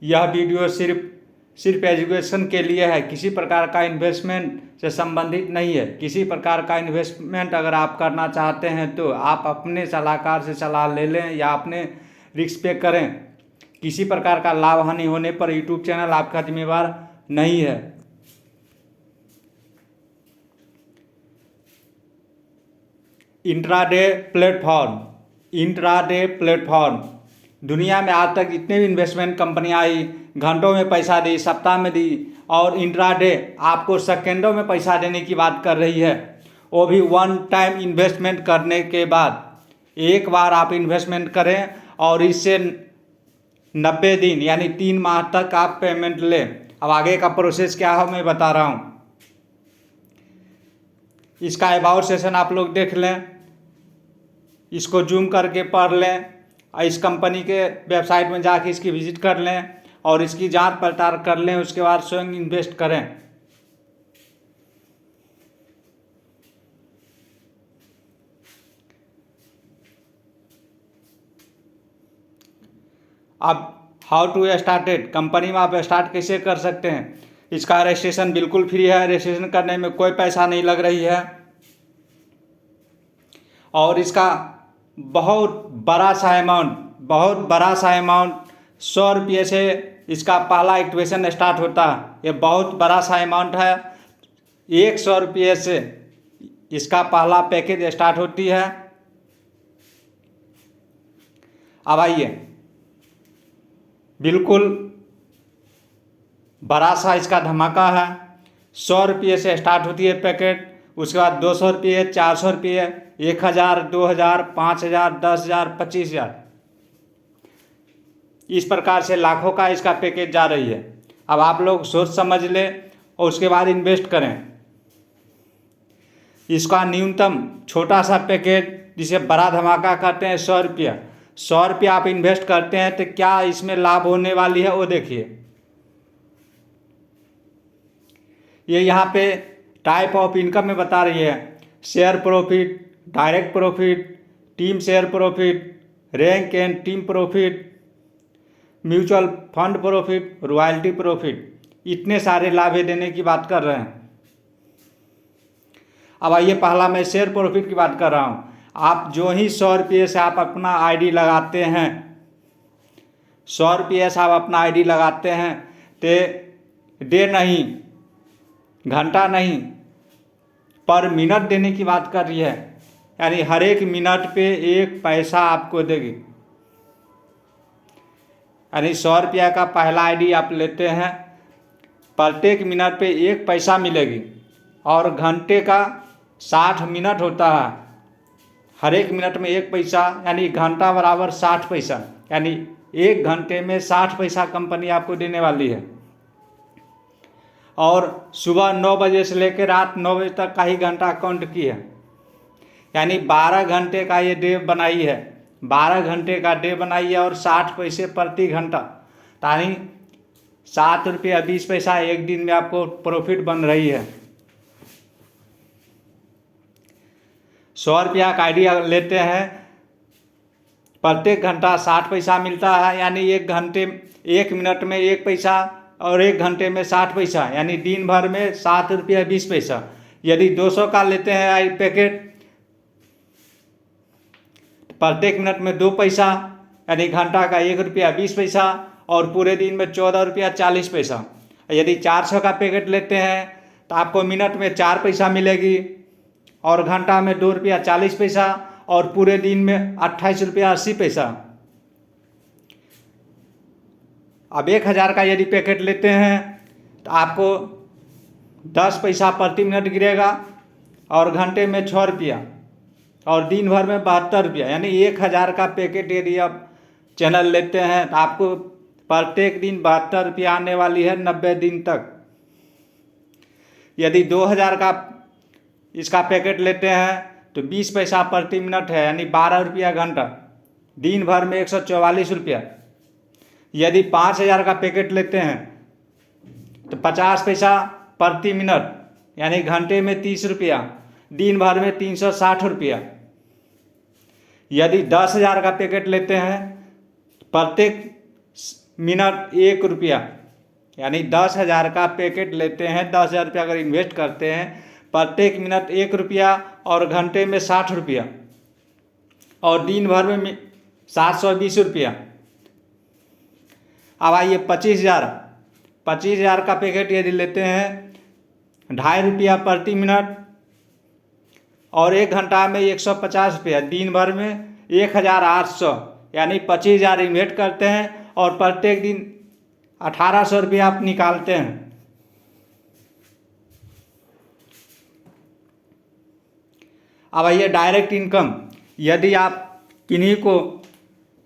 यह वीडियो सिर्फ एजुकेशन के लिए है, किसी प्रकार का इन्वेस्टमेंट से संबंधित नहीं है। किसी प्रकार का इन्वेस्टमेंट अगर आप करना चाहते हैं तो आप अपने सलाहकार से सलाह ले लें या अपने रिस्क पे करें। किसी प्रकार का लाभ हानि होने पर यूट्यूब चैनल आपका जिम्मेवार नहीं है। इंट्राडे प्लेटफॉर्म दुनिया में आज तक जितने भी इन्वेस्टमेंट कंपनियां आई, घंटों में पैसा दी, सप्ताह में दी, और इंट्राडे आपको सेकेंडों में पैसा देने की बात कर रही है, वो भी वन टाइम इन्वेस्टमेंट करने के बाद। एक बार आप इन्वेस्टमेंट करें और इससे 90 दिन यानी 3 माह तक आप पेमेंट लें। अब आगे का प्रोसेस क्या है मैं बता रहा हूँ। इसका अबाउट सेशन आप लोग देख लें, इसको जूम करके पढ़ लें, और इस कंपनी के वेबसाइट में जाके इसकी विजिट कर लें और इसकी जांच पड़ताल कर लें। उसके बाद स्वयं इन्वेस्ट करें। अब हाउ टू स्टार्टेड, कंपनी में आप स्टार्ट कैसे कर सकते हैं। इसका रजिस्ट्रेशन बिल्कुल फ्री है, रजिस्ट्रेशन करने में कोई पैसा नहीं लग रही है, और इसका बहुत बड़ा सा अमाउंट 100 रुपये से इसका पहला एक्टिवेशन स्टार्ट होता है। ये बहुत बड़ा सा अमाउंट है। 100 रुपये से इसका पहला पैकेज स्टार्ट होती है। अब आइए, बिल्कुल बड़ा सा इसका धमाका है। 100 रुपये से स्टार्ट होती है पैकेट, उसके बाद 200 रुपये, 400 रुपये, 1000, 2000, 5000, 10,000, 25,000, इस प्रकार से लाखों का इसका पैकेज जा रही है। अब आप लोग सोच समझ लें और उसके बाद इन्वेस्ट करें। इसका न्यूनतम छोटा सा पैकेज जिसे बड़ा धमाका कहते हैं 100 रुपया। 100 रुपया आप इन्वेस्ट करते हैं तो क्या इसमें लाभ होने वाली है वो देखिए। ये यहाँ पे टाइप ऑफ इनकम में बता रही है, share profit, direct profit, team share profit, rank and team profit, mutual fund profit, royalty profit, इतने सारे लाभ देने की बात कर रहे हैं। अब आइए, पहला मैं शेयर प्रॉफिट की बात कर रहा हूँ। आप जो ही 100 रुपये से आप अपना आईडी लगाते हैं, 100 रुपये से आप अपना आईडी लगाते हैं तो डे नहीं, घंटा नहीं, पर मिनट देने की बात कर रही है। यानी हर एक मिनट पे 1 पैसा आपको देगी। यानी 100 रुपया का पहला आईडी आप लेते हैं, प्रत्येक मिनट पे 1 पैसा मिलेगी, और घंटे का 60 मिनट होता है। हर एक मिनट में 1 पैसा, यानी घंटा बराबर 60 पैसा, यानी 1 घंटे में 60 पैसा कंपनी आपको देने वाली है। और सुबह 9 बजे से लेकर रात 9 बजे तक का ही घंटा काउंट की है, यानी 12 घंटे का ये डे बनाई है। 12 घंटे का डे बनाई है और 60 पैसे प्रति घंटा, यानी 7 रुपये 20 पैसा एक दिन में आपको प्रॉफिट बन रही है। 100 रुपया का आईडी लेते हैं, प्रत्येक घंटा 60 पैसा मिलता है, यानी 1 मिनट में 1 पैसा और 1 घंटे में 60 पैसा, यानी दिन भर में 7 रुपया 20 पैसा। यदि 200 का लेते हैं आई पैकेट, प्रत्येक मिनट में 2 पैसा, यानी घंटा का 1 रुपया 20 पैसा, और पूरे दिन में 14 रुपया 40 पैसा। यदि 400 का पैकेट लेते हैं तो आपको मिनट में 4 पैसा मिलेगी, और घंटा में 2 रुपया 40 पैसा, और पूरे दिन में 28 रुपया 80 पैसा। अब 1000 का यदि पैकेट लेते हैं तो आपको 10 पैसा प्रति मिनट गिरेगा, और घंटे में 6 रुपया, और दिन भर में 72 रुपया, यानी 1000 का पैकेट यदि आप चैनल लेते हैं तो आपको प्रत्येक दिन 72 रुपया आने वाली है 90 दिन तक। यदि 2000 का इसका पैकेट लेते हैं तो 20 पैसा प्रति मिनट है, यानी 12 रुपया घंटा, दिन भर में 144 रुपया। यदि 5000 का पैकेट लेते हैं तो 50 पैसा प्रति मिनट, यानी घंटे में 30 रुपया, दिन भर में 360 रुपया। यदि 10,000 का पैकेट लेते हैं, प्रत्येक मिनट 1 रुपया, यानी 10,000 का पैकेट लेते हैं, 10,000 रुपया अगर इन्वेस्ट करते हैं, प्रत्येक मिनट 1 रुपया और घंटे में 60 रुपया और दिन भर में 720 रुपया। अब आइए 25,000 का पैकेट यदि लेते हैं, 2.5 रुपया प्रति मिनट और 1 घंटा में 150 रुपया, दिन भर में 1,800, यानी 25,000 इन्वेस्ट करते हैं और प्रत्येक दिन 1,800 रुपया आप निकालते हैं। अब आइए डायरेक्ट इनकम, यदि आप किन्हीं को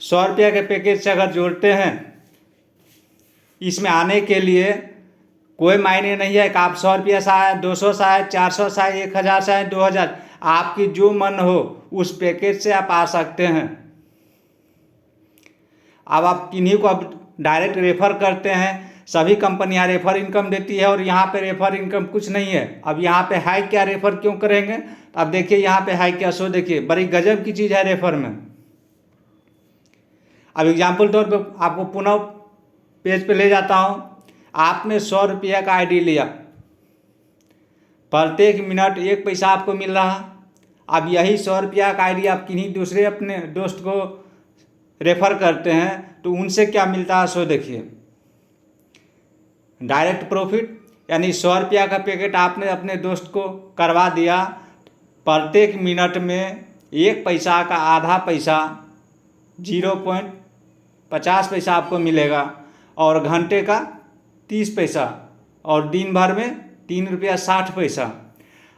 100 रुपया के पैकेज से अगर जोड़ते हैं, इसमें आने के लिए कोई मायने नहीं है कि आप 100 रुपया से आए, 200 से आए, 400 से आए, 1,000 से आए, 2,000, आपकी जो मन हो उस पैकेज से आप आ सकते हैं। अब आप किन्हीं को अब डायरेक्ट रेफर करते हैं, सभी कंपनियां रेफर इनकम देती है और यहाँ पे रेफर इनकम कुछ नहीं है। अब यहाँ पे है क्या, रेफर क्यों करेंगे? अब देखिए यहाँ पे है क्या, सो देखिए बड़ी गजब की चीज़ है रेफर में। अब एग्जाम्पल तौर पे आपको पुनः पेज पे ले जाता हूँ। आपने 100 रुपया का आईडी लिया, प्रत्येक मिनट 1 पैसा आपको मिल रहा। अब यही 100 रुपया का आईडी आप किन्हीं दूसरे अपने दोस्त को रेफर करते हैं तो उनसे क्या मिलता है, सो देखिए डायरेक्ट प्रॉफिट, यानी 100 रुपया का पैकेट आपने अपने दोस्त को करवा दिया, प्रत्येक मिनट में 1 पैसा का आधा पैसा 0.50 पैसा आपको मिलेगा और घंटे का 30 पैसा और दिन भर में 3 रुपया 60 पैसा।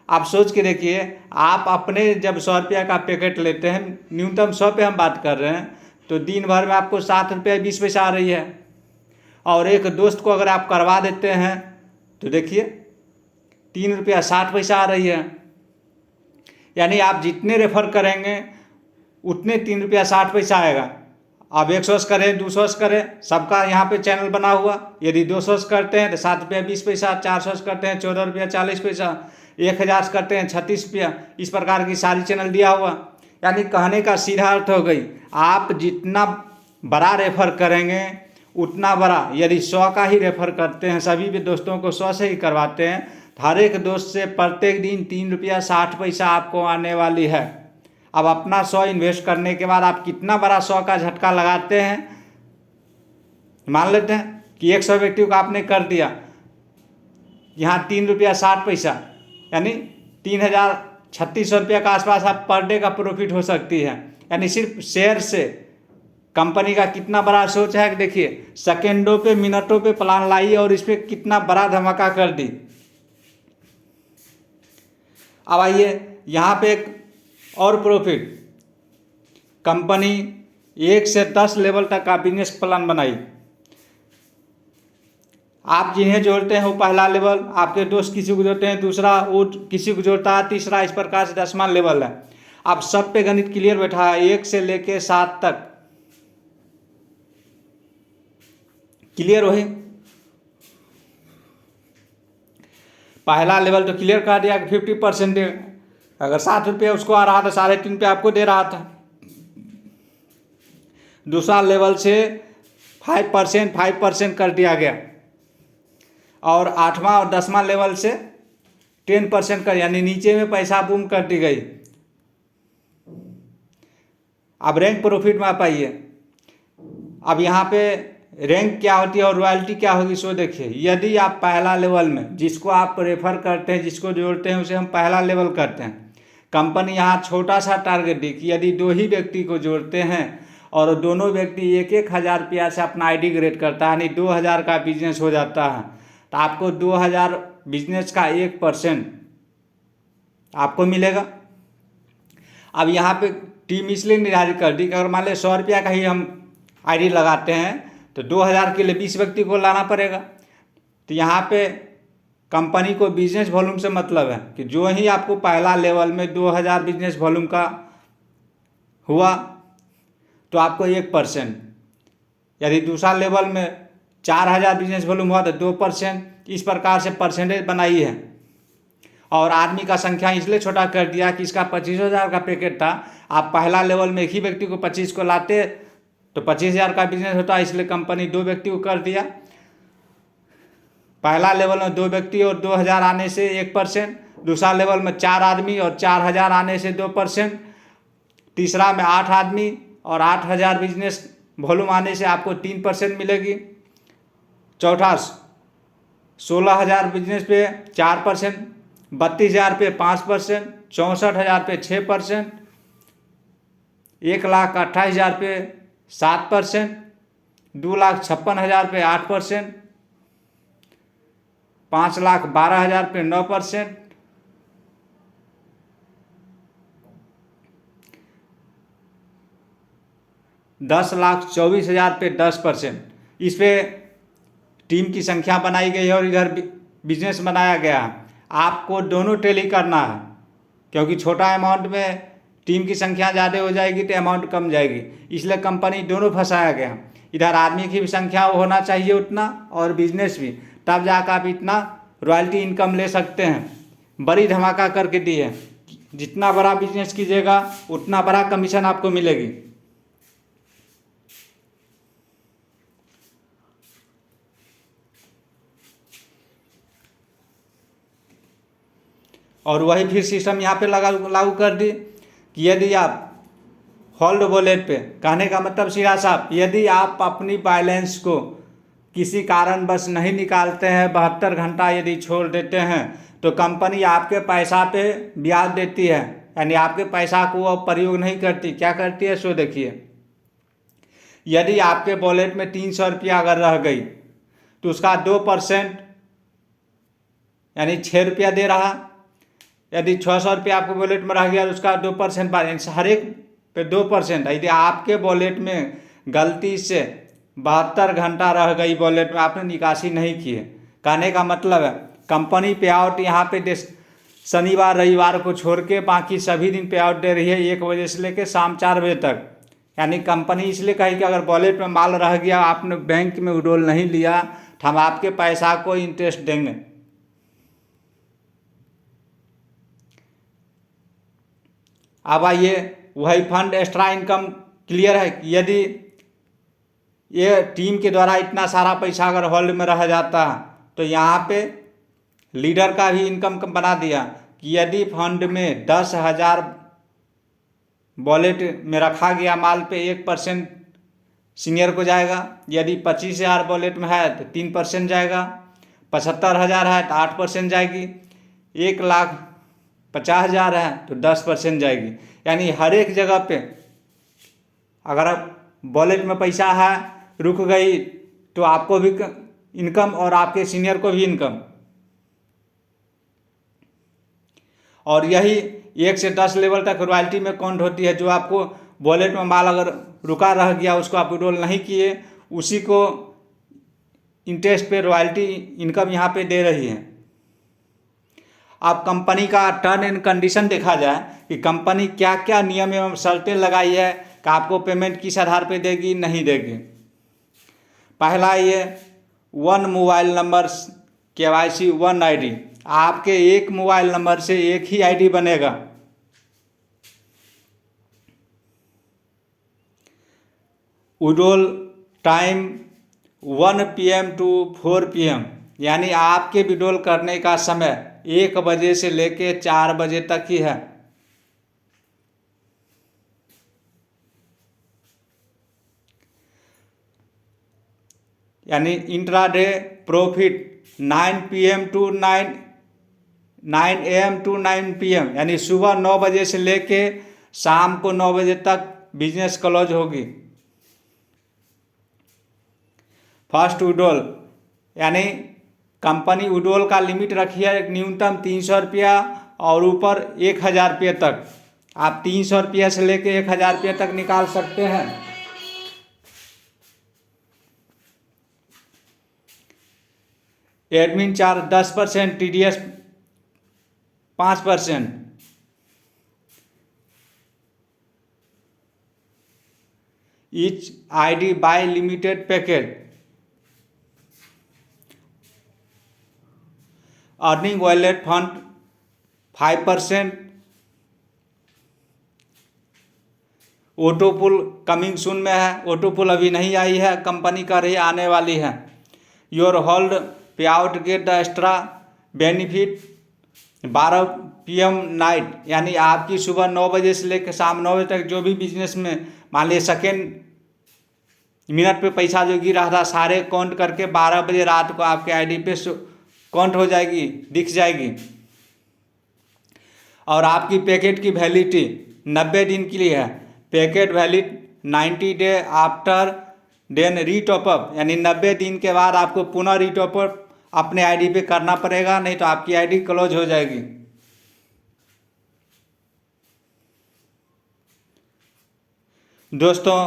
आप सोच के देखिए, आप अपने जब 100 रुपया का पैकेट लेते हैं, न्यूनतम 100 पे हम बात कर रहे हैं, तो दिन भर में आपको 7 रुपया 20 पैसा आ रही है और एक दोस्त को अगर आप करवा देते हैं तो देखिए 3 रुपया 60 पैसा आ रही है। यानी आप जितने रेफर करेंगे उतने 3 रुपया 60 पैसा आएगा। आप 100 करें, 200 करें, सबका यहाँ पे चैनल बना हुआ। यदि 200 करते हैं तो 7 रुपया 20 पैसा, 400 करते हैं 14 रुपया 40 पैसा, 1,000 करते हैं 36 रुपया, इस प्रकार की सारी चैनल दिया हुआ। यानी कहने का सीधा अर्थ हो गई, आप जितना बड़ा रेफर करेंगे उतना बड़ा, यदि 100 का ही रेफर करते हैं, सभी भी दोस्तों को 100 से ही करवाते हैं, हर एक दोस्त से प्रत्येक दिन 3 रुपया 60 पैसा आपको आने वाली है। अब अपना 100 इन्वेस्ट करने के बाद आप कितना बड़ा 100 का झटका लगाते हैं। मान लेते हैं कि 100 व्यक्ति को आपने कर दिया, यहाँ 3 रुपया 60 पैसा, यानी 3,3600 रुपया का आसपास आप पर डे का प्रॉफिट हो सकती है। यानी सिर्फ शेयर से कंपनी का कितना बड़ा सोच है कि देखिए सेकेंडों पे मिनटों पे प्लान लाई और इस पर कितना बड़ा धमाका कर दी। अब आइए यहाँ पे एक और प्रॉफिट, कंपनी 1 से 10 लेवल तक का बिजनेस प्लान बनाई। आप जिन्हें जोड़ते हैं वो पहला लेवल, आपके दोस्त किसी को जोड़ते हैं दूसरा, वो किसी को जोड़ता है तीसरा, इस प्रकार से 10वां लेवल है। आप सब पे गणित क्लियर बैठा है, 1 से लेके 7 तक क्लियर हो। पहला लेवल तो क्लियर कर दिया कि 50% दे, अगर 7 रुपये उसको आ रहा था, 3.5 रुपये आपको दे रहा था। दूसरा लेवल से 5% कर दिया गया और 8वां और 10वां लेवल से 10% कर, यानी नीचे में पैसा बूम कर दी गई। अब रैंक प्रॉफिट में आप आइए। अब यहाँ पे रैंक क्या होती है और रॉयल्टी क्या होगी, सो देखिए। यदि आप पहला लेवल में जिसको आप रेफर करते हैं, जिसको जोड़ते हैं, उसे हम पहला लेवल करते हैं। कंपनी यहाँ छोटा सा टारगेट दी कि यदि 2 ही व्यक्ति को जोड़ते हैं और दोनों व्यक्ति 1-1 हज़ार रुपया से अपना आईडी क्रिएट करता है, यानी 2,000 का बिजनेस हो जाता है, तो आपको 2,000 बिजनेस का 1% आपको मिलेगा। अब यहाँ पे टीम इसलिए निर्धारित कर दी कि अगर मान लें 100 रुपया का ही हम आईडी लगाते हैं तो 2,000 के लिए 20 व्यक्ति को लाना पड़ेगा। तो यहाँ पे कंपनी को बिजनेस वॉल्यूम से मतलब है कि जो ही आपको पहला लेवल में 2,000 बिजनेस वॉल्यूम का हुआ तो आपको 1%, यदि दूसरा लेवल में 4,000 बिजनेस वॉल्यूम हुआ तो 2%, इस प्रकार से परसेंटेज बनाई है। और आदमी का संख्या इसलिए छोटा कर दिया कि इसका 25,000 का पैकेट था, आप पहला लेवल में एक ही व्यक्ति को 25 को लाते तो 25,000 का बिजनेस होता है, इसलिए कंपनी 2 व्यक्ति को कर दिया। पहला लेवल में 2 व्यक्ति और 2,000 आने से 1%, दूसरा लेवल में 4 आदमी और 4,000 आने से 2%, तीसरा में 8 आदमी और 8,000 बिजनेस वॉल्यूम आने से आपको 3% मिलेगी। चौथा 16,000 बिजनेस पे 4%, 32,000 पे 5%, 64,000 पे 6%, 1,28,000 पे 7%, 2,56,000 पे 8%, 5,12,000 पे 9%, 10,24,000 पे 10%। इस पे टीम की संख्या बनाई गई है और इधर बिजनेस बनाया गया है। आपको दोनों टैली करना है, क्योंकि छोटा अमाउंट में टीम की संख्या ज़्यादा हो जाएगी तो अमाउंट कम जाएगी, इसलिए कंपनी दोनों फंसाया गया। इधर आदमी की भी संख्या होना चाहिए उतना और बिजनेस भी, तब जाकर आप इतना रॉयल्टी इनकम ले सकते हैं। बड़ी धमाका करके दी है, जितना बड़ा बिजनेस कीजिएगा उतना बड़ा कमीशन आपको मिलेगी। और वही फिर सिस्टम यहाँ पे लागू कर दी कि यदि आप होल्ड वॉलेट पे, कहने का मतलब सीधा साहब, यदि आप अपनी बैलेंस को किसी कारणवश नहीं निकालते हैं, 72 घंटा यदि छोड़ देते हैं, तो कंपनी आपके पैसा पे ब्याज देती है, यानी आपके पैसा को वो प्रयोग नहीं करती। क्या करती है सो देखिए। यदि आपके वॉलेट में 300 रुपया अगर रह गई तो उसका 2% यानी 6 रुपया दे रहा। यदि 600 रुपया आपके वॉलेट में रह गया तो उसका 2% बैलेंस, हर एक पे 2%। यदि आपके वॉलेट में गलती से 72 घंटा रह गई वॉलेट में, आपने निकासी नहीं की है, कहने का मतलब है कंपनी पे आउट यहाँ पे शनिवार रविवार को छोड़ के बाकी सभी दिन पे आउट दे रही है, 1 बजे से लेकर शाम 4 बजे तक। यानी कंपनी इसलिए कही कि अगर वॉलेट में माल रह गया, आपने बैंक में विड्रॉल नहीं लिया, तो हम आपके पैसा को इंटरेस्ट देंगे। अब आइए, वही फंड एक्स्ट्रा इनकम क्लियर है कि यदि ये टीम के द्वारा इतना सारा पैसा अगर होल्ड में रह जाता तो यहाँ पे लीडर का भी इनकम बना दिया कि यदि फंड में 10,000 वॉलेट में रखा गया माल पे 1% सीनियर को जाएगा। यदि 25,000 वॉलेट में है तो 3% जाएगा, 75,000 है तो 8% जाएगी, 1,50,000 है तो 10% जाएगी। यानी हर एक जगह पे अगर वॉलेट में पैसा है रुक गई तो आपको भी इनकम और आपके सीनियर को भी इनकम। और यही 1 से 10 लेवल तक रॉयल्टी में काउंट होती है। जो आपको वॉलेट में माल अगर रुका रह गया, उसको आप विड्रॉल नहीं किए, उसी को इंटरेस्ट पे रॉयल्टी इनकम यहाँ पे दे रही है। अब कंपनी का टर्म एंड कंडीशन देखा जाए कि कंपनी क्या क्या नियम एवं शर्तें लगाई है कि आपको पेमेंट किस आधार पे देगी, नहीं देगी। पहला ये 1 मोबाइल नंबर KYC 1 ID, आपके एक मोबाइल नंबर से एक ही ID बनेगा। Withdrawal time 1 PM to 4 PM, यानी आपके विड्रॉल करने का समय 1 बजे से लेके 4 बजे तक ही है। यानी intraday profit 9 AM to 9 AM to 9 PM, यानी सुबह 9 बजे से लेके शाम को 9 बजे तक बिजनेस क्लोज होगी। फर्स्ट विड्रॉल, यानी कंपनी विड्रॉल का लिमिट रखी है एक न्यूनतम 300 रुपया और ऊपर 1,000 रुपये तक। आप 300 रुपया से लेके 1,000 रुपये तक निकाल सकते हैं। Admin charge 10%, TDS 5%। Each ID buy limited package. Earning wallet fund 5%। Auto pull coming soon में है, ऑटो पुल अभी नहीं आई है, कंपनी कह रही है आने वाली है। योर होल्ड पे out get the extra benefit 12 PM night, यानी आपकी सुबह 9 बजे से लेकर शाम 9 बजे तक जो भी बिजनेस में मान लीजिए सेकेंड मिनट पे पैसा जो गिरा था सारे काउंट करके 12 बजे रात को आपके आईडी पे काउंट हो जाएगी, दिख जाएगी। और आपकी पैकेट की वैलिडिटी 90 दिन के लिए है। Packet valid 90 day after then re top up, यानी 90 दिन के बाद आपको पुनः रीटॉपअप अपने आईडी पे करना पड़ेगा, नहीं तो आपकी आईडी क्लोज हो जाएगी। दोस्तों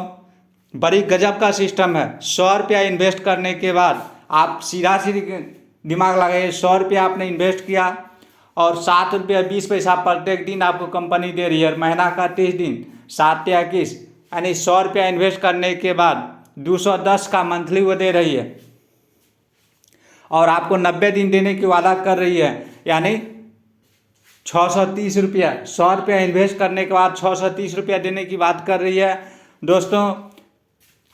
बड़ी गजब का सिस्टम है। 100 रुपया इन्वेस्ट करने के बाद आप सीधा दिमाग लगाइए, 100 रुपया आपने इन्वेस्ट किया और 7 रुपया 20 पैसा प्रत्येक दिन आपको कंपनी दे रही है। महीना का 30 दिन 7 या 21, यानी 100 रुपया इन्वेस्ट करने के बाद 210 का मंथली वो दे रही है और आपको 90 दिन देने की वादा कर रही है, यानी 630 रुपया। 100 रुपया इन्वेस्ट करने के बाद 630 रुपया देने की बात कर रही है। दोस्तों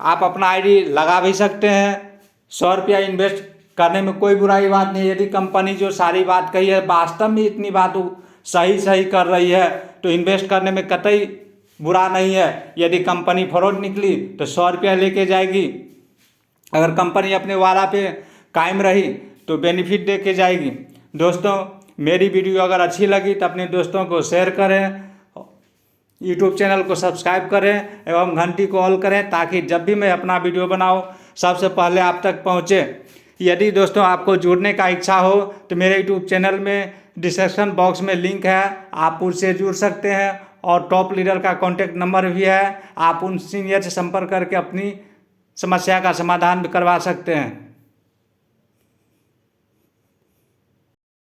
आप अपना आईडी लगा भी सकते हैं। 100 रुपया इन्वेस्ट करने में कोई बुराई बात नहीं। यदि कंपनी जो सारी बात कही है वास्तव में इतनी बात सही कर रही है तो इन्वेस्ट करने में कतई बुरा नहीं है। यदि कंपनी फ्रॉड निकली तो 100 रुपया लेके जाएगी, अगर कंपनी अपने वादा पे कायम रही तो बेनिफिट दे के जाएगी। दोस्तों मेरी वीडियो अगर अच्छी लगी तो अपने दोस्तों को शेयर करें, यूट्यूब चैनल को सब्सक्राइब करें एवं घंटी को ऑल करें ताकि जब भी मैं अपना वीडियो बनाऊं सबसे पहले आप तक पहुंचे। यदि दोस्तों आपको जुड़ने का इच्छा हो तो मेरे यूट्यूब चैनल में डिस्क्रिप्शन बॉक्स में लिंक है, आप उससे जुड़ सकते हैं और टॉप लीडर का कॉन्टैक्ट नंबर भी है, आप उन सीनियर से संपर्क करके अपनी समस्या का समाधान भी करवा सकते हैं।